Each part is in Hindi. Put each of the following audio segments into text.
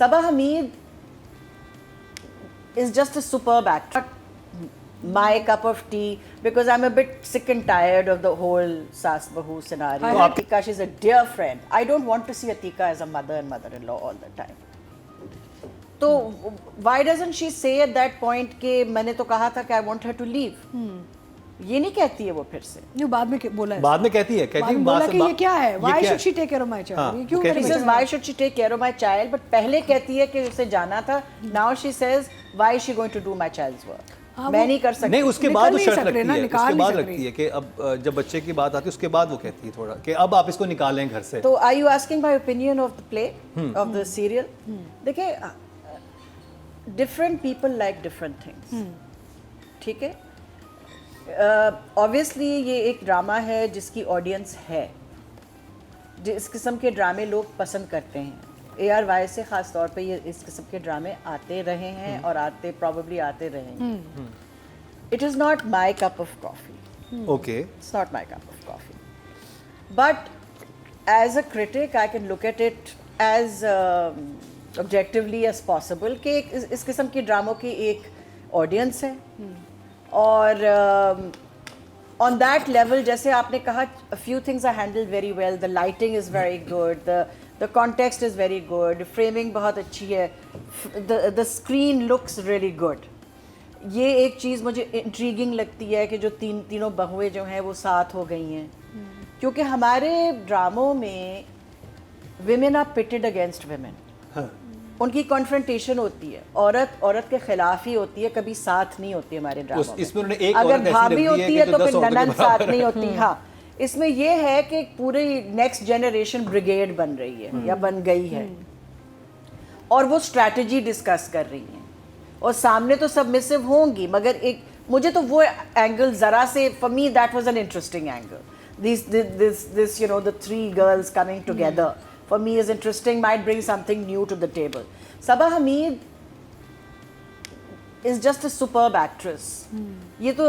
Sabah Hamid is just a superb actor. My cup of tea, because I'm a bit sick and tired of the whole Saas Bahu scenario. Atika, she's a dear friend. I don't want to see Atika as a mother and mother-in-law all the time. So why doesn't she say at that point कि मैंने तो कहा था कि I want her to leave? ये नहीं कहती है वो फिर से. नहीं, बाद में बोला है. बाद में कहती है बोला कि ये क्या है? Why should she take care of my child? ये क्यों? She says why should she take care of my child? But पहले कहती है कि उसे जाना था. Now she says why is she going to do my child's work? मैं नहीं कर सकती. नहीं, उसके बाद वो शर्त रखती है. उसके बाद रखती है कि अब जब बच्चे की बात आती है उसके बाद वो कहती है थोड़ा कि अब आप इसको निकालें घर से. तो are you asking my opinion of the play, of the serial? देखिए, different people like different things. ठीक है? Obviously ये एक ड्रामा है जिसकी ऑडियंस है. जिस किस्म के ड्रामे लोग पसंद करते हैं. ARY से ख़ास तौर पे ये इस किस्म के ड्रामे आते रहे हैं और probably आते रहेंगे. It is not my cup of coffee. Okay. It's not my cup of coffee. But as a critic, I can look at it as objectively as possible कि इस किस्म के ड्रामों की एक ऑडियंस है. और on that level, जैसे आपने कहा, a few things are handled very well. The lighting is very good. The context is very good. Framing बहुत अच्छी है. The screen looks really good. ये एक चीज़ मुझे intriguing लगती है कि जो तीनों बहुएं जो हैं वो साथ हो गई हैं. क्योंकि हमारे ड्रामों में women are pitted against women. उनकी कॉन्फ्रंटेशन होती है. औरत के खिलाफ ही होती है, कभी साथ नहीं होती हमारे ड्रामा में. अगर भाभी होती है तो फिर ननद साथ नहीं होती. हाँ, इसमें ये है कि पूरी नेक्स्ट जनरेशन ब्रिगेड बन रही है या बन गई है और वो स्ट्रैटेजी डिस्कस कर रही हैं और सामने तो सबमिसिव होंगी, मगर एक मुझे तो वो एंगल ज़रा से, for me that was an interesting angle. This you know, the three girls coming together for me is interesting, might bring something new to the table. Sabah Hamid is just a superb actress. ये तो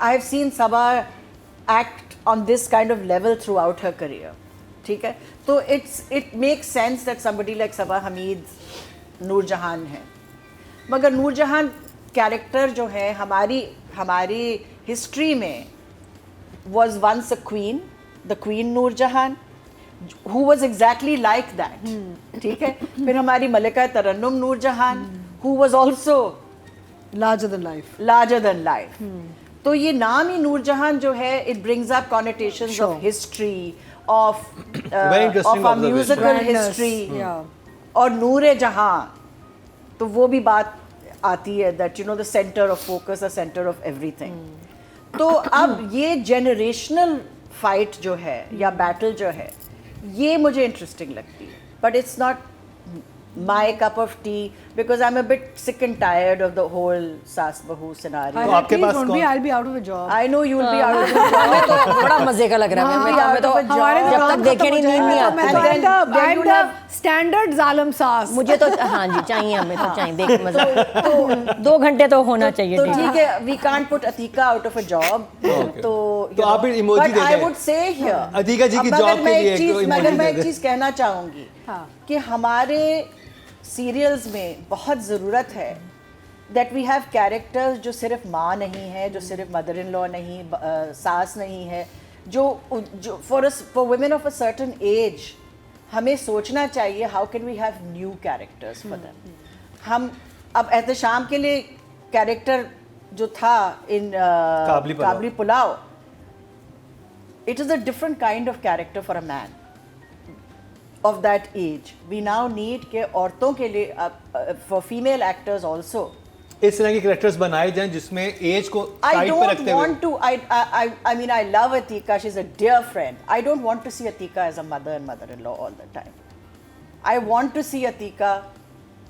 I have seen Sabah act on this kind of level throughout her career. ठीक है, तो it makes sense that somebody like Sabah Hamid Noorjahan है. मगर नूरजहान कैरेक्टर जो है हमारी हिस्ट्री में was once a queen, the Queen Noorjahan, who was exactly like that. ठीक है, फिर हमारी मलिका तरन्नुम Noorjahan, who was also larger than life. तो ये नाम ही नूरजहान जो है, it brings up connotations of history, of our musical history. और नूर जहां, तो वो भी बात आती है that you know the center of focus, the center of everything. तो अब ये generational fight जो है या battle जो है, ये मुझे interesting लगती है. But it's not my cup of tea because I'm a bit sick and tired of the whole Saas Bahu scenario. तो आपके पास कौन? I'll be out of a job. I know you will be out of a job. हमें तो बड़ा मजे का लग रहा है. हमें तो जब तक देखे नहीं नींद नहीं आती. I'm the standard जालम सास. मुझे तो हाँ जी चाहिए, हमें तो चाहिए देख मजा. तो 2 घंटे तो होना चाहिए. तो ठीक है, we can't put Atika out of a job. तो आप इमोजी दे दें. But I would say here, Atika जी की जॉब के लिए एक मगर मैं एक चीज़ कहना चाहूँगी कि हमारे सीरियल्स में बहुत ज़रूरत है that we have characters जो सिर्फ माँ नहीं है, जो सिर्फ मदर इन लॉ नहीं, सास नहीं है, जो for women of a certain age हमें सोचना चाहिए how can we have new characters for them. हम अब एहतशाम के लिए कैरेक्टर जो था इन काबली pulao, it is a different kind of character for a man of that age. We now need के औरतों के लिए for female actors also इस तरह के कैरेक्टर्स बनाए जाएं जिसमें एज को साइड पे रखते हुए. I don't want to. I mean, I love Atika. She's a dear friend. I don't want to see Atika as a mother and mother-in-law all the time. I want to see Atika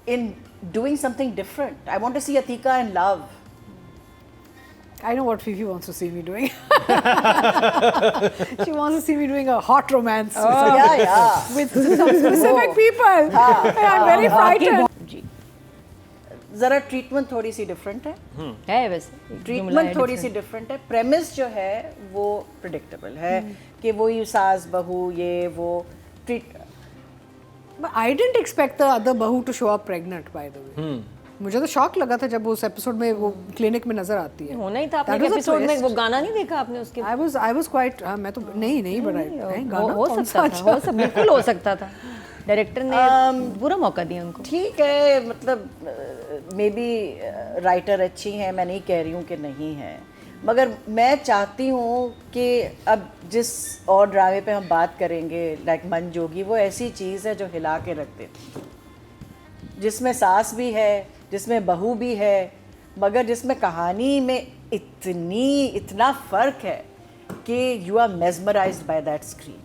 in doing something different. I want to see Atika in love. I know what Fifi wants to see me doing. She wants to see me doing a hot romance. Yeah. With some specific people. I'm very frightened. ज़रा ट्रीटमेंट थोड़ी सी डिफरेंट है वैसे. ट्रीटमेंट थोड़ी सी डिफरेंट है. प्रेमिस जो है वो प्रिडिक्टेबल है कि वो ये सास बहू ये वो But I didn't expect the other बहू to show up pregnant, by the way. मुझे तो शॉक लगा था जब उस एपिसोड में वो क्लिनिक में नजर आती है. होना ही था. That आपने was a एपिसोड में twist. वो गाना नहीं देखा आपने उसके? I was quite मैं तो नहीं बनाया गाना हो कौन सकता सा था, बिल्कुल हो सकता था. डायरेक्टर ने पूरा मौका दिया उनको. ठीक है, मतलब मे बी राइटर अच्छी हैं, मैं नहीं कह रही हूँ कि नहीं है, मगर मैं चाहती हूँ कि अब जिस और ड्रामे पे हम बात करेंगे लाइक मन जोगी, वो ऐसी चीज़ है जो हिला के रख देती, जिसमें सास भी है, जिसमें बहू भी है, मगर जिसमें कहानी में इतना फ़र्क है कि you are mesmerized by that screen.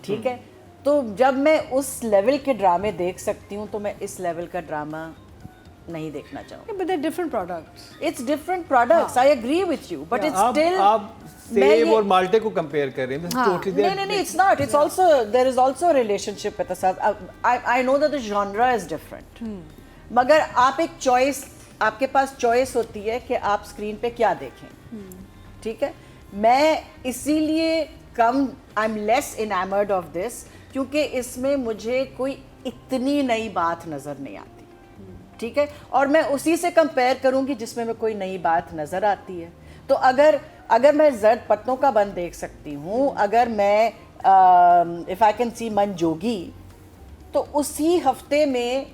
ठीक है, तो जब मैं उस लेवल के ड्रामे देख सकती हूँ तो मैं इस लेवल का ड्रामा नहीं देखना चाहूँगी. But they're different products. It's different products. I agree with you, but it's still. आप सेब और माल्टे को कंपेयर कर रहे हैं. Totally नहीं, it's not. It's also there is also a relationship with the साथ. I know that the genre is different. मगर आप एक चॉइस, आपके पास चॉइस होती है कि आप स्क्रीन पे क्या देखें. ठीक है, मैं इसीलिए I am less enamoured of this, क्योंकि इसमें मुझे कोई इतनी नई बात नज़र नहीं आती. ठीक है, और मैं उसी से कंपेयर करूंगी जिसमें मैं कोई नई बात नज़र आती है. तो अगर मैं जर्द पत्तों का बंद देख सकती हूँ, अगर मैं इफ़ आई कैन सी मन जोगी, तो उसी हफ्ते में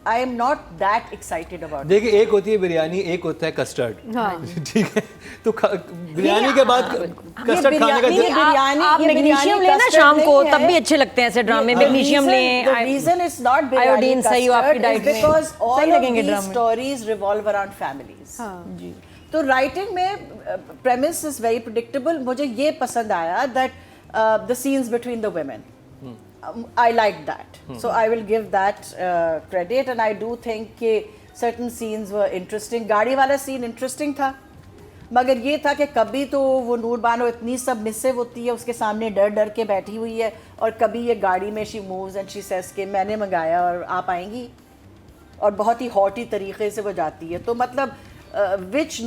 I am not that excited about. देखिए, एक होती है बिरयानी, एक होता है कस्टर्ड. ठीक है, तो बिरयानी के बाद कस्टर्ड खाने का बिरयानी, आप मैग्नीशियम लेना शाम को, तब भी अच्छे लगते हैं ऐसे ड्रामे. मैग्नीशियम लें. The reason it's not biryani iodine सही हो आपकी डाइट में, because all सही of लगेंगे these ड्रामे. stories revolve around families. जी. तो राइटिंग में premise is very predictable. मुझे ये पसंद आया that the scenes between the women. I like that. So I will give that credit, and I do think कि certain scenes were interesting. गाड़ी वाला scene interesting था, मगर ये था कि कभी तो वो नूर बानो इतनी सबमिसिव होती है, उसके सामने डर डर के बैठी हुई है, और कभी ये गाड़ी में she moves and she says कि मैंने मंगाया और आप आएंगी, और बहुत ही हॉटी तरीके से वो जाती है. तो मतलब विच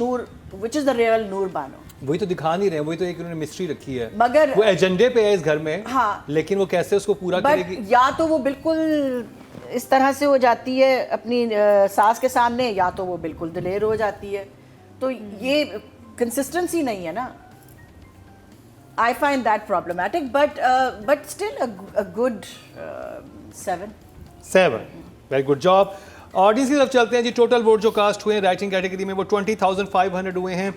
इज़ द रियल नूर बानो. वही तो दिखा नहीं रहे हैं, वही तो एक उन्होंने मिस्ट्री रखी है, मगर वो एजेंडे पे है इस घर में. हाँ, लेकिन वो कैसे उसको पूरा करेगी. या तो वो बिल्कुल इस तरह से हो जाती है अपनी सास के सामने, या तो वो बिल्कुल दिलेर हो जाती है. तो ये कंसिस्टेंसी नहीं है ना. I find that problematic, but still a good 7. Very good job. Audience की तरफ चलते हैं जी. टोटल वोट जो कास्ट हुए हैं राइटिंग कैटेगरी में वो 20,500 हुए हैं,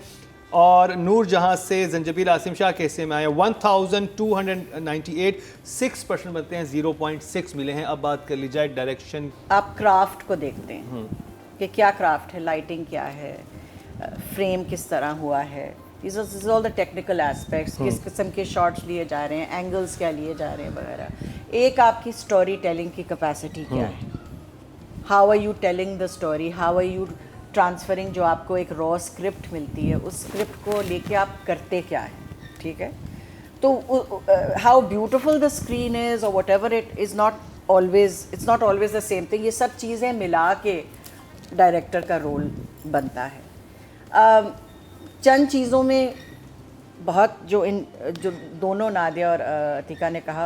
और नूर जहां से जंजबील आसिम शाह के हिस्से में आए 1,298. 6% बनते हैं, 0.6 मिले हैं. अब बात कर ली जाए डायरेक्शन. आप क्राफ्ट को देखते हैं कि क्या क्राफ्ट है, लाइटिंग क्या है, फ्रेम किस तरह हुआ है, this is all the technical aspects, किस किस्म के शॉट्स लिए जा रहे हैं, एंगल्स क्या लिए जा रहे हैं वगैरह. एक आपकी स्टोरी टेलिंग की कैपेसिटी क्या है, how are you telling the story, how are you transferring. जो आपको एक रॉ स्क्रिप्ट मिलती है, उस स्क्रिप्ट को लेके आप करते क्या है. ठीक है, तो how beautiful the screen is और whatever it is not always, it's not always the same thing. ये सब चीज़ें मिला के डायरेक्टर का रोल बनता है. चंद चीज़ों में बहुत जो दोनों नादिया और अतिका ने कहा,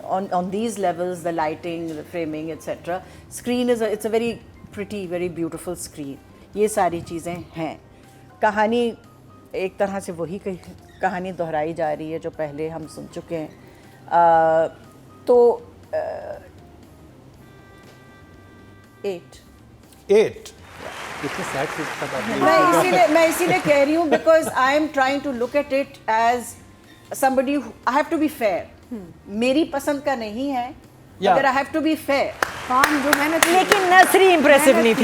on these levels, the lighting, the framing etcetera, screen it's a very pretty, very beautiful screen. ये सारी चीज़ें हैं. कहानी एक तरह से वही कहानी दोहराई जा रही है जो पहले हम सुन चुके हैं. तो 8. इतने सैड मैं इसीलिए कह रही हूँ because I am trying to look at it as somebody I have to be fair. मेरी पसंद का नहीं है, मगर I have to be fair. काम जो मेहनत, लेकिन नसरी इंप्रेसिव नहीं थी